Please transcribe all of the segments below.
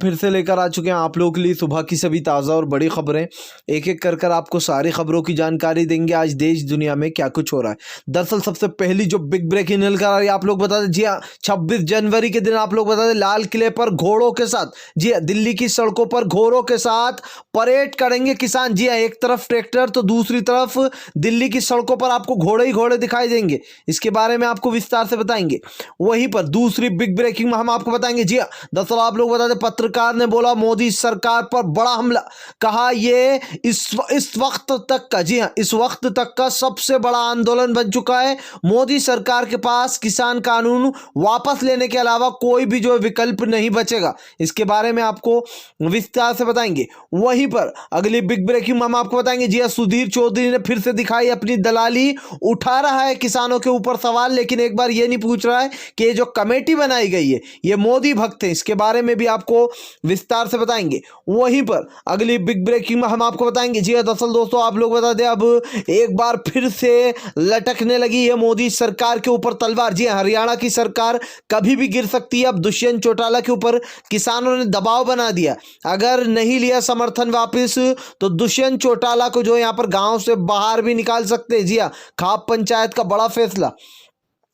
फिर से लेकर आ चुके हैं आप लोगों के लिए सुबह की सभी ताज़ा और बड़ी खबरें। एक एक कर कर आपको सारी खबरों की जानकारी देंगे आज देश दुनिया में क्या कुछ हो रहा है। दरअसल सबसे पहली जो बिग ब्रेकिंग निकल कर आ रही है आप लोग बता दें, जी हाँ 26 जनवरी के दिन आप लोग बता दें लाल किले पर घोड़ों के साथ, जी हाँ दिल्ली की सड़कों पर घोड़ों के साथ परेड करेंगे किसान। जी हाँ एक तरफ ट्रैक्टर तो दूसरी तरफ दिल्ली की सड़कों पर आपको घोड़े ही घोड़े दिखाई देंगे। इसके बारे में आपको विस्तार से बताएंगे। वहीं पर दूसरी बिग ब्रेकिंग में हम आपको बताएंगे, जी हाँ दरअसल आप लोग बता दें पत्रकार ने बोला मोदी सरकार पर बड़ा हमला, कहा ये इस वक्त तक का, जी हाँ इस वक्त तक का सबसे बड़ा आंदोलन बन चुका है। मोदी सरकार के पास किसान कानून वापस लेने के अलावा कोई भी जो विकल्प नहीं बचेगा। इसके बारे में आपको विस्तार से बताएंगे। वहीं पर अगली बिग ब्रेकिंग में हम आपको बताएंगे, जी हाँ सुधीर चौधरी ने फिर से दिखाई अपनी दलाली, उठा रहा है किसानों के ऊपर सवाल, लेकिन एक बार ये नहीं पूछ रहा है कि ये जो कमेटी बनाई गई है ये मोदी भक्त है। इसके बारे में भी आपको विस्तार से बताएंगे। वहीं पर अगली बिग ब्रेकिंग में हम आपको बताएंगे, जी दरअसल दोस्तों आप लोग बता दें अब एक बार फिर से लटकने लगी है मोदी सरकार के ऊपर तलवार। जी हरियाणा की सरकार कभी भी गिर सकती है। अब दुष्यंत चौटाला के ऊपर किसानों ने दबाव बना दिया, अगर नहीं लिया समर्थन वापस तो दुष्यंत चौटाला को जो यहाँ पर गांव से बाहर भी निकाल सकते हैं। जी हाँ खाप पंचायत का बड़ा फैसला,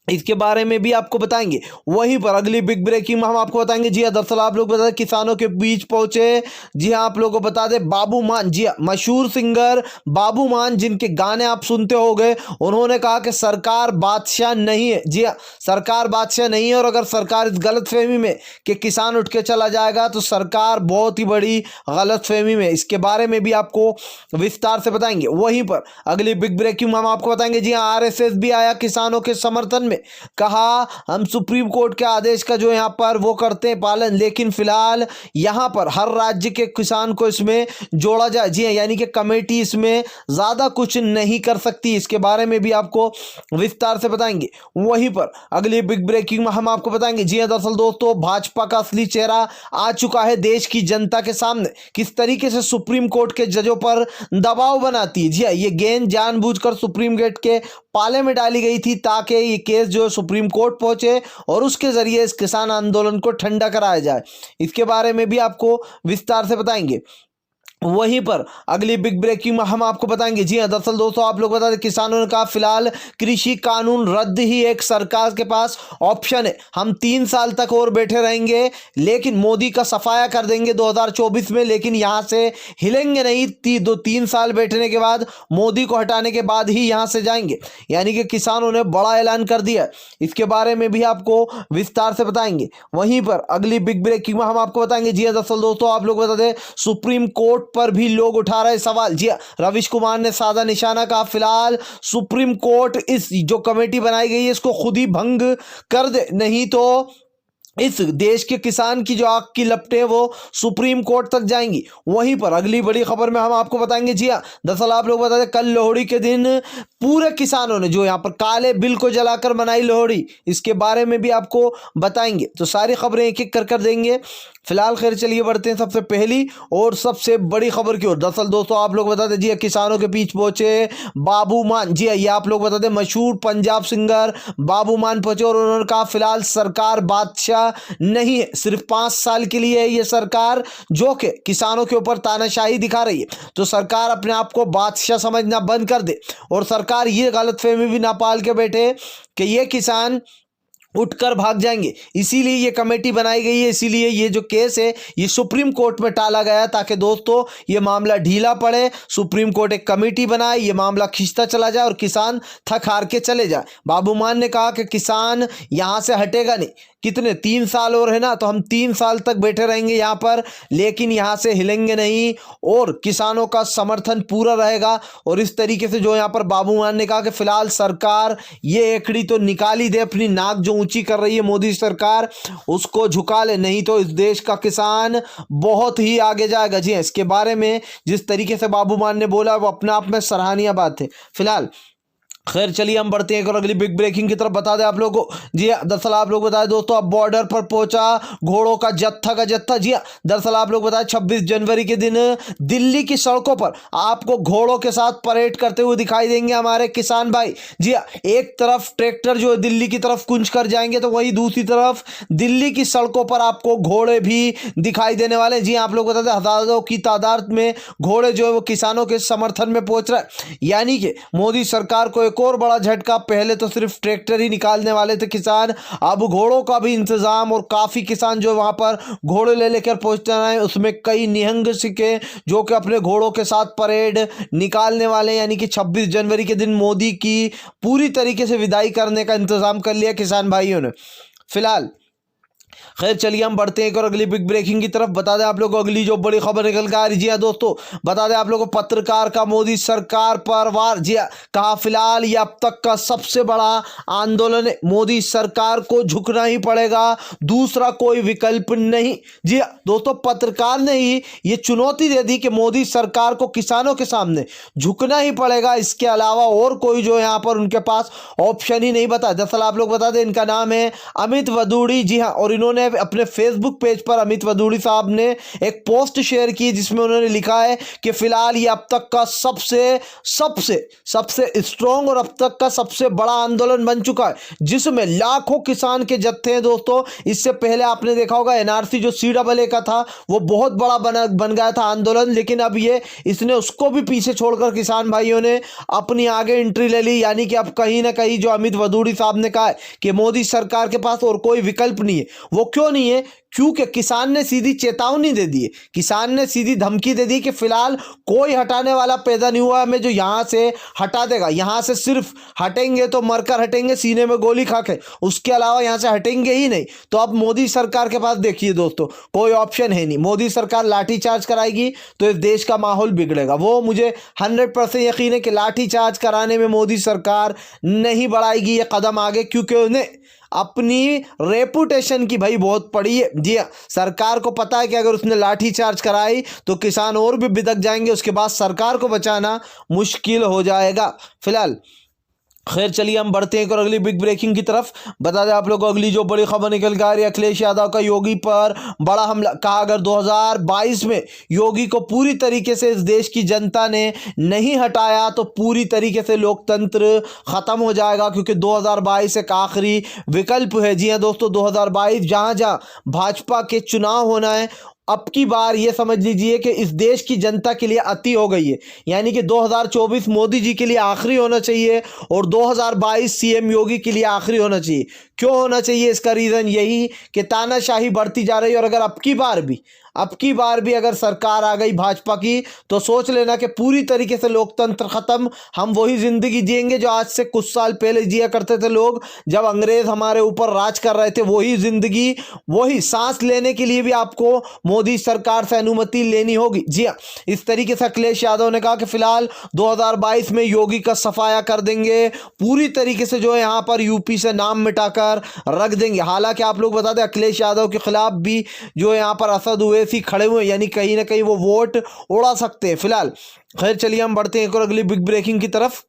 इसके बारे में भी आपको बताएंगे। वहीं पर अगली बिग ब्रेकिंग में हम आपको बताएंगे, जी हाँ दरअसल आप लोग बता दें किसानों के बीच पहुंचे, जी हाँ आप लोगों को बता दें बाबू मान, जी हाँ मशहूर सिंगर बाबू मान जिनके गाने आप सुनते होंगे, उन्होंने कहा कि सरकार बादशाह नहीं है। जी हाँ सरकार बादशाह नहीं है, और अगर सरकार इस गलतफहमी में कि किसान उठ के चला जाएगा तो सरकार बहुत ही बड़ी गलतफहमी में। इसके बारे में भी आपको विस्तार से बताएंगे। वहीं पर अगली बिग ब्रेकिंग में हम आपको बताएंगे, जी हाँ आरएसएस भी आया किसानों के समर्थन में, कहा हम सुप्रीम कोर्ट के आदेश का जो यहां पर वो करते हैं पालन, लेकिन फिलहाल यहां पर हर राज्य के किसान को इसमें जोड़ा जाए। जी यानी कि कमेटी इसमें ज्यादा कुछ नहीं कर सकती। इसके बारे में भी आपको विस्तार से बताएंगे। वहीं पर अगली बिग ब्रेकिंग में हम आपको बताएंगे, जी हां दरअसल दोस्तों भाजपा का असली चेहरा आ चुका है देश की जनता के सामने, किस तरीके से सुप्रीम कोर्ट के जजों पर दबाव बनाती है। जी हां ये गेंद जानबूझकर सुप्रीम कोर्ट के पाले में डाली गई थी ताकि ये केस जो सुप्रीम कोर्ट पहुंचे और उसके जरिए इस किसान आंदोलन को ठंडा कराया जाए। इसके बारे में भी आपको विस्तार से बताएंगे। वहीं पर अगली बिग ब्रेकिंग में हम आपको बताएंगे, जी हां दरअसल दोस्तों आप लोग बता दें किसानों ने कहा फिलहाल कृषि कानून रद्द ही एक सरकार के पास ऑप्शन है। हम 3 साल तक और बैठे रहेंगे लेकिन मोदी का सफाया कर देंगे 2024 में, लेकिन यहां से हिलेंगे नहीं। 3 साल बैठने के बाद मोदी को हटाने के बाद ही यहां से जाएंगे, यानी कि किसानों ने बड़ा ऐलान कर दिया। इसके बारे में भी आपको विस्तार से बताएंगे। वहीं पर अगली बिग ब्रेकिंग में हम आपको बताएंगे, जी हां दरअसल दोस्तों आप लोग बता दें सुप्रीम कोर्ट पर भी लोग उठा रहे सवाल। जी रविश कुमार ने साधा निशाना, कहा फिलहाल सुप्रीम कोर्ट इस जो कमेटी बनाई गई है इसको खुद ही भंग कर दे, नहीं तो इस देश के किसान की जो आग की लपटें वो सुप्रीम कोर्ट तक जाएंगी। वहीं पर अगली बड़ी खबर में हम आपको बताएंगे, जी हाँ दरअसल आप लोग बता दें कल लोहड़ी के दिन पूरे किसानों ने जो यहाँ पर काले बिल को जलाकर मनाई लोहड़ी। इसके बारे में भी आपको बताएंगे। तो सारी खबरें एक एक कर देंगे। फिलहाल खैर चलिए बढ़ते हैं सबसे पहली और सबसे बड़ी खबर की ओर। दरअसल दोस्तों आप लोग बता दें, जी किसानों के बीच पहुंचे बाबू मान, जी ये आप लोग बता दें मशहूर पंजाब सिंगर बाबू मान पहुंचे और उन्होंने कहा फिलहाल सरकार बादशाह नहीं है, सिर्फ 5 साल के लिए है ये सरकार जो कि किसानों के ऊपर तानाशाही दिखा रही है। तो सरकार अपने आप को बादशाह समझना बंद कर दे और सरकार ये गलतफहमी भी ना पाल के बैठे कि ये किसान उठकर भाग जाएंगे। इसीलिए ये कमेटी बनाई गई है, इसीलिए ये जो केस है ये सुप्रीम कोर्ट में टाला गया ताकि दोस्तों ये मामला ढीला पड़े। सुप्रीम कोर्ट एक कमेटी बनाए, ये मामला खिंचता चला जाए और किसान थक हार के चले जाए। बाबू मान ने कहा कि किसान यहां से हटेगा नहीं, कितने 3 साल और है ना, तो हम 3 साल तक बैठे रहेंगे यहाँ पर, लेकिन यहाँ से हिलेंगे नहीं और किसानों का समर्थन पूरा रहेगा। और इस तरीके से जो यहाँ पर बाबू मान ने कहा कि फिलहाल सरकार ये एकड़ी तो निकाल ही दे, अपनी नाक जो ऊंची कर रही है मोदी सरकार उसको झुका ले, नहीं तो इस देश का किसान बहुत ही आगे जाएगा। जी इसके बारे में जिस तरीके से बाबू मान ने बोला वो अपने आप में सराहनीय बात है। फिलहाल खैर चलिए हम बढ़ते हैं एक और अगली बिग ब्रेकिंग की तरफ। बता दें आप लोगों को, जी हाँ, दरअसल आप लोग बताएं दोस्तों, अब बॉर्डर पर पहुंचा घोड़ों का जत्था। जी हाँ, दरअसल आप लोग बताएं 26 जनवरी के दिन दिल्ली की सड़कों पर आपको घोड़ों के साथ परेड करते हुए दिखाई देंगे हमारे किसान भाई। जी हाँ, एक तरफ ट्रैक्टर जो है दिल्ली की तरफ कूच कर जाएंगे, तो वहीं दूसरी तरफ दिल्ली की सड़कों पर आपको घोड़े भी दिखाई देने वाले। जी हाँ, आप लोग बता दें हजारों की तादाद में घोड़े जो है वो किसानों के समर्थन में पहुंच रहा है। यानी कि मोदी सरकार को एक और बड़ा झटका। पहले तो सिर्फ ट्रैक्टर ही निकालने वाले थे किसान, अब घोड़ों का भी इंतजाम, और काफी किसान जो वहां पर घोड़े ले लेकर पहुंचते हैं, उसमें कई निहंग सिक्के जो कि अपने घोड़ों के साथ परेड निकालने वाले हैं। यानी कि 26 जनवरी के दिन मोदी की पूरी तरीके से विदाई करने का इंतजाम कर लिया किसान भाइयों ने फिलहाल। खैर चलिए हम बढ़ते हैं एक और अगली बिग ब्रेकिंग की तरफ। बता दें आप लोगों को अगली जो बड़ी खबर निकल कर आ रही, जी हाँ दोस्तों, बता दें आप लोगों को पत्रकार का मोदी सरकार पर वार। जी हाँ, कहा फिलहाल ये अब तक का सबसे बड़ा आंदोलन है, मोदी सरकार को झुकना ही पड़ेगा, दूसरा कोई विकल्प नहीं। जी हाँ दोस्तों, पत्रकार ने ही ये चुनौती दे दी कि मोदी सरकार को किसानों के सामने झुकना ही पड़ेगा, इसके अलावा और कोई जो यहाँ पर उनके पास ऑप्शन ही नहीं। बता दरअसल आप लोग बता दें, इनका नाम है अमित वदूड़ी। जी हाँ, और इन्होंने अपने फेसबुक पेज पर अमित वदूड़ी साहब ने एक पोस्ट शेयर की जिसमें उन्होंने लिखा है कि फिलहाल ये अब तक का सबसे सबसे सबसे स्ट्रॉन्ग और अब तक का सबसे बड़ा आंदोलन बन चुका है, जिसमें लाखों किसान के जत्थे हैं दोस्तों। इससे पहले आपने देखा होगा एनआरसी जो CAA का था वो बहुत बड़ा बन गया था आंदोलन, लेकिन अब ये इसने उसको भी पीछे छोड़कर किसान भाइयों ने अपनी आगे एंट्री ले ली। यानी कि अब कहीं ना कहीं जो अमित वदूड़ी साहब ने कहा है कि मोदी सरकार के पास और कोई विकल्प नहीं है, वो क्यों नहीं है? क्योंकि किसान ने सीधी चेतावनी दे दी है, किसान ने सीधी धमकी दे दी कि फिलहाल कोई हटाने वाला पैदा नहीं हुआ हमें जो यहां से हटा देगा। यहां से सिर्फ हटेंगे तो मरकर हटेंगे, सीने में गोली खा के, उसके अलावा यहां से हटेंगे ही नहीं। तो अब मोदी सरकार के पास देखिए दोस्तों, कोई ऑप्शन है नहीं। मोदी सरकार लाठीचार्ज कराएगी तो इस देश का माहौल बिगड़ेगा। वो मुझे 100% यकीन है कि लाठीचार्ज कराने में मोदी सरकार नहीं बढ़ाएगी ये कदम आगे, क्योंकि उन्हें अपनी रेपुटेशन की भाई बहुत पड़ी है। जी हाँ, सरकार को पता है कि अगर उसने लाठी चार्ज कराई तो किसान और भी बिदक जाएंगे, उसके बाद सरकार को बचाना मुश्किल हो जाएगा फिलहाल। खैर चलिए हम बढ़ते हैं और अगली बिग ब्रेकिंग की तरफ। बता दें आप लोगों को अगली जो बड़ी खबर निकल कर आ रही है, अखिलेश यादव का योगी पर बड़ा हमला। कहा अगर 2022 में योगी को पूरी तरीके से इस देश की जनता ने नहीं हटाया तो पूरी तरीके से लोकतंत्र खत्म हो जाएगा, क्योंकि 2022 एक आखिरी विकल्प है। जी हाँ दोस्तों, 2022 जहां जहां भाजपा के चुनाव होना है, अब की बार ये समझ लीजिए कि इस देश की जनता के लिए अति हो गई है। यानी कि 2024 मोदी जी के लिए आखिरी होना चाहिए और 2022 CM योगी के लिए आखिरी होना चाहिए। क्यों होना चाहिए? इसका रीज़न यही कि तानाशाही बढ़ती जा रही है, और अगर अब की बार भी अगर सरकार आ गई भाजपा की, तो सोच लेना कि पूरी तरीके से लोकतंत्र खत्म। हम वही जिंदगी जिएंगे जो आज से कुछ साल पहले जिया करते थे लोग, जब अंग्रेज हमारे ऊपर राज कर रहे थे। वही जिंदगी, वही सांस लेने के लिए भी आपको मोदी सरकार से अनुमति लेनी होगी। जी हाँ, इस तरीके से अखिलेश यादव ने कहा कि फिलहाल 2022 में योगी का सफाया कर देंगे, पूरी तरीके से जो है यहाँ पर यूपी से नाम मिटाकर रख देंगे। हालांकि आप लोग बता दें अखिलेश यादव के खिलाफ भी जो है यहाँ पर असद ओवैसी खड़े हुए, यानी कहीं ना कहीं वो वोट उड़ा सकते हैं फिलहाल। खैर चलिए हम बढ़ते हैं एक और अगली बिग ब्रेकिंग की तरफ।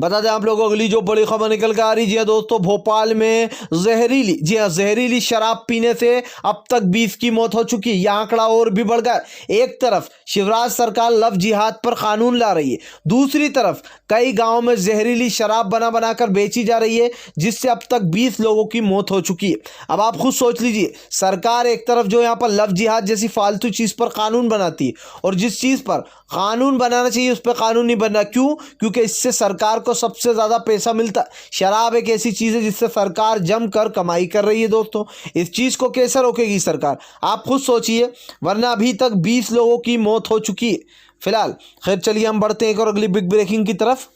बता दें आप लोगों को अगली जो बड़ी खबर निकल कर आ रही है दोस्तों, भोपाल में जहरीली शराब पीने से अब तक 20 की मौत हो चुकी है। यह आंकड़ा और भी बढ़ गया। एक तरफ शिवराज सरकार लव जिहाद पर कानून ला रही है, दूसरी तरफ कई गांवों में जहरीली शराब बना कर बेची जा रही है, जिससे अब तक 20 लोगों की मौत हो चुकी है। अब आप खुद सोच लीजिए, सरकार एक तरफ जो यहाँ पर लव जिहाद जैसी फालतू चीज पर कानून बनाती है, और जिस चीज पर कानून बनाना चाहिए उस पर कानून नहीं बनना। क्यों? क्योंकि इससे सरकार को सबसे ज्यादा पैसा मिलता है। शराब एक ऐसी चीज है जिससे सरकार जमकर कमाई कर रही है दोस्तों। इस चीज को कैसे रोकेगी सरकार? आप खुद सोचिए, वरना अभी तक 20 लोगों की मौत हो चुकी है फिलहाल। खैर चलिए हम बढ़ते हैं एक और अगली बिग ब्रेकिंग की तरफ।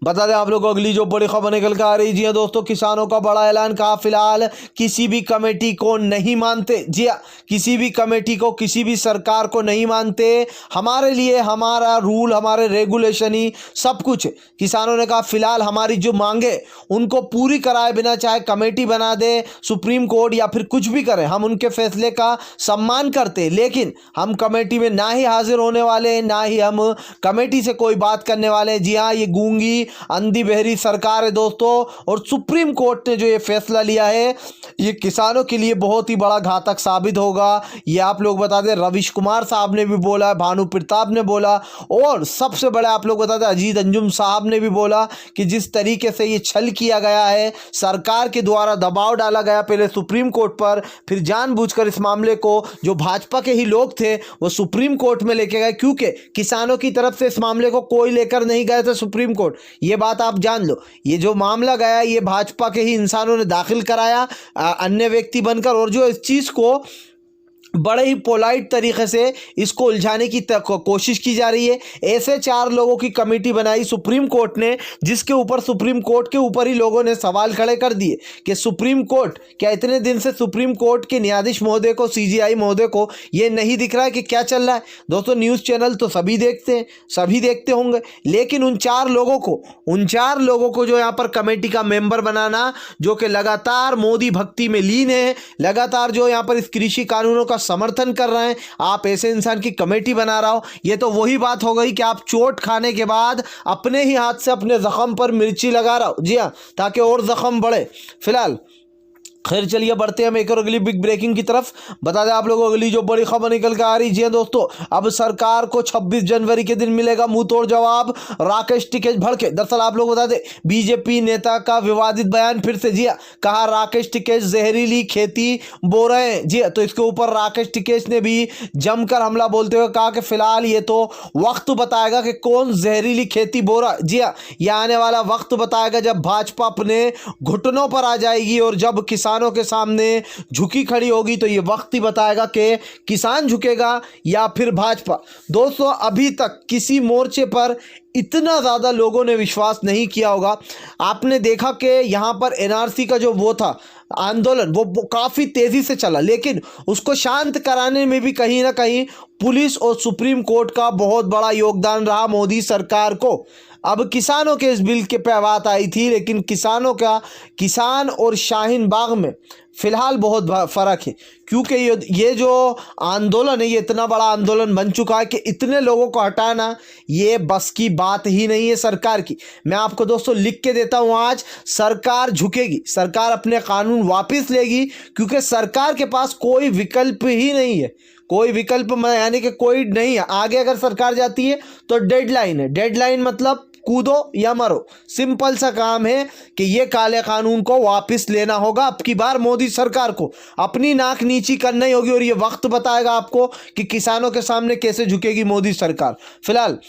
बता दें आप लोगों को अगली जो बड़ी खबर निकल कर आ रही है, जी हाँ दोस्तों, किसानों का बड़ा ऐलान। कहा फिलहाल किसी भी कमेटी को नहीं मानते। जी हाँ, किसी भी कमेटी को, किसी भी सरकार को नहीं मानते। हमारे लिए हमारा रूल, हमारे रेगुलेशन ही सब कुछ है। किसानों ने कहा फिलहाल हमारी जो मांगे उनको पूरी कराए बिना, चाहे कमेटी बना दे सुप्रीम कोर्ट या फिर कुछ भी करें, हम उनके फैसले का सम्मान करते, लेकिन हम कमेटी में ना ही हाजिर होने वाले हैं, ना ही हम कमेटी से कोई बात करने वाले हैं। जी हाँ, ये गूंगी होंगी अंधी बहरी सरकार है दोस्तों। और सुप्रीम कोर्ट ने जो ये फैसला लिया है ये किसानों के लिए बहुत ही बड़ा घातक साबित होगा। ये आप लोग बता दें रविश कुमार साहब ने भी बोला, भानु प्रताप ने बोला, और सबसे बड़ा आप लोग बता दें अजीत अंजुम साहब ने भी बोला कि जिस तरीके से ये छल किया गया है, सरकार के द्वारा दबाव डाला गया पहले सुप्रीम कोर्ट पर, फिर जानबूझकर इस मामले को जो भाजपा के ही लोग थे वो सुप्रीम कोर्ट में लेके गए, क्योंकि किसानों की तरफ से इस मामले को कोई लेकर नहीं गए थे सुप्रीम कोर्ट। ये बात आप जान लो, ये जो मामला गया ये भाजपा के ही इंसानों ने दाखिल कराया अन्य व्यक्ति बनकर, और जो इस चीज़ को बड़े ही पोलाइट तरीके से इसको उलझाने की कोशिश की जा रही है। ऐसे 4 लोगों की कमेटी बनाई सुप्रीम कोर्ट ने, जिसके ऊपर सुप्रीम कोर्ट के ऊपर ही लोगों ने सवाल खड़े कर दिए कि सुप्रीम कोर्ट क्या इतने दिन से सुप्रीम कोर्ट के न्यायाधीश महोदय को, सीजीआई महोदय को ये नहीं दिख रहा है कि क्या चल रहा है। दोस्तों न्यूज़ चैनल तो सभी देखते हैं, सभी देखते होंगे, लेकिन उन 4 लोगों को जो यहाँ पर कमेटी का मेंबर बनाना, जो कि लगातार मोदी भक्ति में लीन है, लगातार जो यहाँ पर इस कृषि कानूनों का समर्थन कर रहे हैं, आप ऐसे इंसान की कमेटी बना रहा हो, ये तो वही बात हो गई कि आप चोट खाने के बाद अपने ही हाथ से अपने जख्म पर मिर्ची लगा रहा हो, जी हाँ, ताकि और जख्म बढ़े। फिलहाल खैर चलिए बढ़ते हैं हम एक और अगली बिग ब्रेकिंग की तरफ। बता दें आप लोगों को अगली जो बड़ी खबर निकल कर आ रही है दोस्तों, अब सरकार को 26 जनवरी के दिन मिलेगा मुंह तोड़ जवाब, राकेश टिकैत भड़के। दरअसल आप लोग बता दें बीजेपी नेता का विवादित बयान फिर से, जी कहा राकेश टिकैत जहरीली खेती बो रहे हैं, जी तो इसके ऊपर राकेश टिकैत ने भी जमकर हमला बोलते हुए कहा कि फिलहाल ये तो वक्त बताएगा कि कौन जहरीली खेती बो रहा है। जी हाँ, ये आने वाला वक्त बताएगा जब भाजपा अपने घुटनों पर आ जाएगी और जब किसानों के सामने झुकी खड़ी होगी, तो ये वक्त ही बताएगा कि किसान झुकेगा या फिर भाजपा। दोस्तों अभी तक किसी मोर्चे पर इतना ज़्यादा लोगों ने विश्वास नहीं किया होगा। आपने देखा कि यहाँ पर एनआरसी का जो वो था आंदोलन, वो काफ़ी तेज़ी से चला, लेकिन उसको शांत कराने में भी कहीं ना कहीं पुलिस और सुप्रीम कोर्ट का बहुत बड़ा योगदान रहा मोदी सरकार को। अब किसानों के इस बिल के पे बात आई थी, लेकिन किसान और शाहीन बाग में फिलहाल बहुत फ़र्क है, क्योंकि ये जो आंदोलन है ये इतना बड़ा आंदोलन बन चुका है कि इतने लोगों को हटाना ये बस की बात ही नहीं है सरकार की। मैं आपको दोस्तों लिख के देता हूँ, आज सरकार झुकेगी, सरकार अपने कानून वापस लेगी, क्योंकि सरकार के पास कोई विकल्प ही नहीं है, कोई विकल्प यानी कि कोई नहीं है। आगे अगर सरकार जाती है तो डेडलाइन है, डेडलाइन मतलब कूदो या मरो, सिंपल सा काम है कि ये काले कानून को वापस लेना होगा। अब की बार मोदी सरकार को अपनी नाक नीची करनी होगी, और ये वक्त बताएगा आपको कि किसानों के सामने कैसे झुकेगी मोदी सरकार। फिलहाल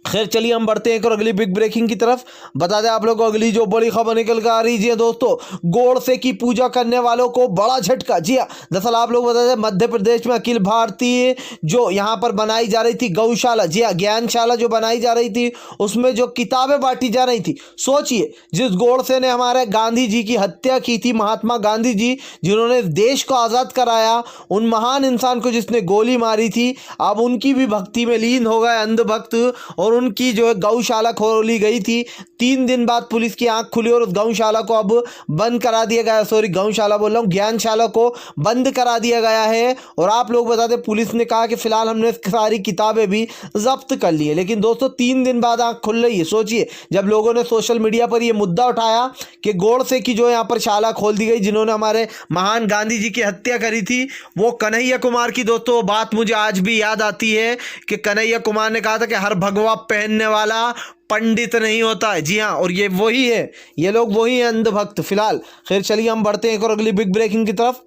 खैर चलिए हम बढ़ते हैं एक और अगली बिग ब्रेकिंग की तरफ। बता दें आप लोगों को अगली जो बड़ी खबर निकल कर आ रही है दोस्तों, गोडसे की पूजा करने वालों को बड़ा झटका। जी हाँ, दरअसल आप लोग बता दें मध्य प्रदेश में अखिल भारतीय जो यहाँ पर बनाई जा रही थी गौशाला, जी हाँ ज्ञानशाला जो बनाई जा रही थी, उसमें जो किताबें बांटी जा रही थी, सोचिए जिस गोडसे ने हमारे गांधी जी की हत्या की थी, महात्मा गांधी जी जिन्होंने देश को आज़ाद कराया, उन महान इंसान को जिसने गोली मारी थी, अब उनकी भी भक्ति में लीन हो गए अंधभक्त, और उनकी जो है गौशाला खोली गई थी। 3 दिन बाद पुलिस की आंख खुली और उस गौशाला को अब बंद करा दिया गया, सॉरी गौशाला बोल रहा हूँ, ज्ञानशाला को बंद करा दिया गया है। और आप लोग बता दें पुलिस ने कहा कि फिलहाल हमने सारी किताबें भी जब्त कर ली है, लेकिन दोस्तों 3 दिन बाद आंख खुल रही है। सोचिए जब लोगों ने सोशल मीडिया पर यह मुद्दा उठाया कि गोडसे की जो यहाँ पर शाला खोल दी गई जिन्होंने हमारे महान गांधी जी की हत्या करी थी, वो कन्हैया कुमार की दोस्तों बात मुझे आज भी याद आती है कि कन्हैया कुमार ने कहा था कि हर भगवा पहनने वाला पंडित नहीं होता है। जी हाँ, और ये वही है, ये लोग वही हैं अंधभक्त। फिलहाल खैर चलिए हम बढ़ते हैं एक और अगली बिग ब्रेकिंग की तरफ।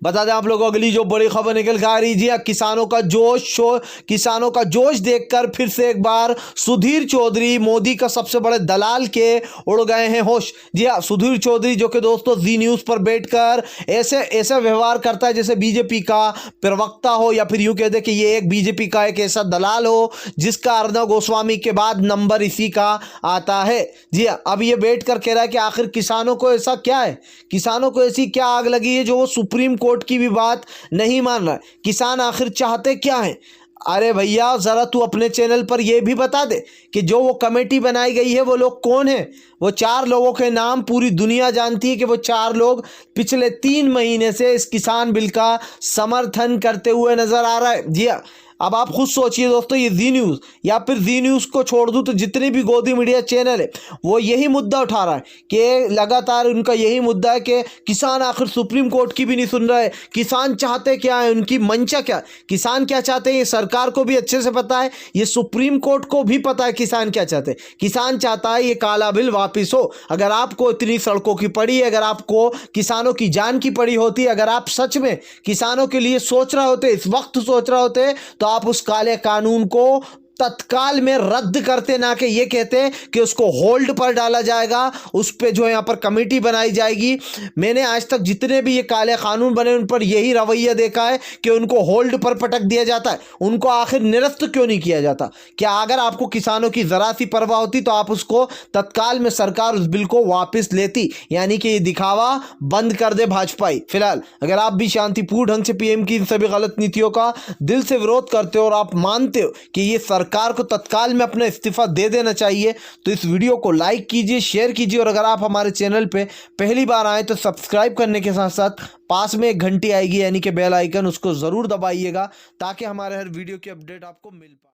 बता दें आप लोगों को अगली जो बड़ी खबर निकल के आ रही है, किसानों का जोश देखकर फिर से एक बार सुधीर चौधरी मोदी का सबसे बड़े दलाल के उड़ गए हैं होश। जी हाँ, सुधीर चौधरी जो कि दोस्तों जी न्यूज़ पर बैठकर ऐसे व्यवहार करता है जैसे बीजेपी का प्रवक्ता हो, या फिर यूँ कह दे कि ये एक बीजेपी का एक ऐसा दलाल हो जिसका अर्नब गोस्वामी के बाद नंबर इसी का आता है। जी हाँ, अब ये बैठ कर कह रहा है कि आखिर किसानों को ऐसा क्या है, किसानों को ऐसी क्या आग लगी है जो वो सुप्रीम कोर्ट की भी बात नहीं मान रहा है, किसान आखिर चाहते क्या है। अरे भैया जरा तू अपने चैनल पर यह भी बता दे कि जो वो कमेटी बनाई गई है वो लोग कौन है। वो 4 लोगों के नाम पूरी दुनिया जानती है कि वो 4 लोग पिछले 3 महीने से इस किसान बिल का समर्थन करते हुए नजर आ रहा है। जी हाँ, अब आप खुद सोचिए दोस्तों, ये जी न्यूज़ या फिर जी न्यूज़ को छोड़ दूँ तो जितने भी गोदी मीडिया चैनल है वो यही मुद्दा उठा रहा है कि लगातार उनका यही मुद्दा है कि किसान आखिर सुप्रीम कोर्ट की भी नहीं सुन रहा है। किसान चाहते क्या है, उनकी मंशा क्या, किसान क्या चाहते हैं ये सरकार को भी अच्छे से पता है, ये सुप्रीम कोर्ट को भी पता है किसान क्या चाहते हैं। किसान चाहता है ये काला बिल वापिस हो। अगर आपको इतनी सड़कों की पड़ी है, अगर आपको किसानों की जान की पड़ी होती, अगर आप सच में किसानों के लिए सोच रहे होते, इस वक्त सोच रहे होते, तो आप उस काले कानून को तत्काल में रद्द करते, ना कि ये कहते कि उसको होल्ड पर डाला जाएगा, उस पे जो है यहाँ पर कमेटी बनाई जाएगी। मैंने आज तक जितने भी ये काले कानून बने उन पर यही रवैया देखा है कि उनको होल्ड पर पटक दिया जाता है, उनको आखिर निरस्त क्यों नहीं किया जाता। क्या अगर आपको किसानों की जरा सी परवाह होती तो आप उसको तत्काल में सरकार उस बिल को वापस लेती, यानी कि ये दिखावा बंद कर दे भाजपाई। फिलहाल अगर आप भी शांतिपूर्ण ढंग से पीएम की इन सभी गलत नीतियों का दिल से विरोध करते हो और आप मानते हो कि ये सरकार को तत्काल में अपना इस्तीफा दे देना चाहिए, तो इस वीडियो को लाइक कीजिए, शेयर कीजिए, और अगर आप हमारे चैनल पे पहली बार आए तो सब्सक्राइब करने के साथ साथ पास में एक घंटी आएगी यानी कि बेल आइकन, उसको ज़रूर दबाइएगा ताकि हमारे हर वीडियो की अपडेट आपको मिल पाए।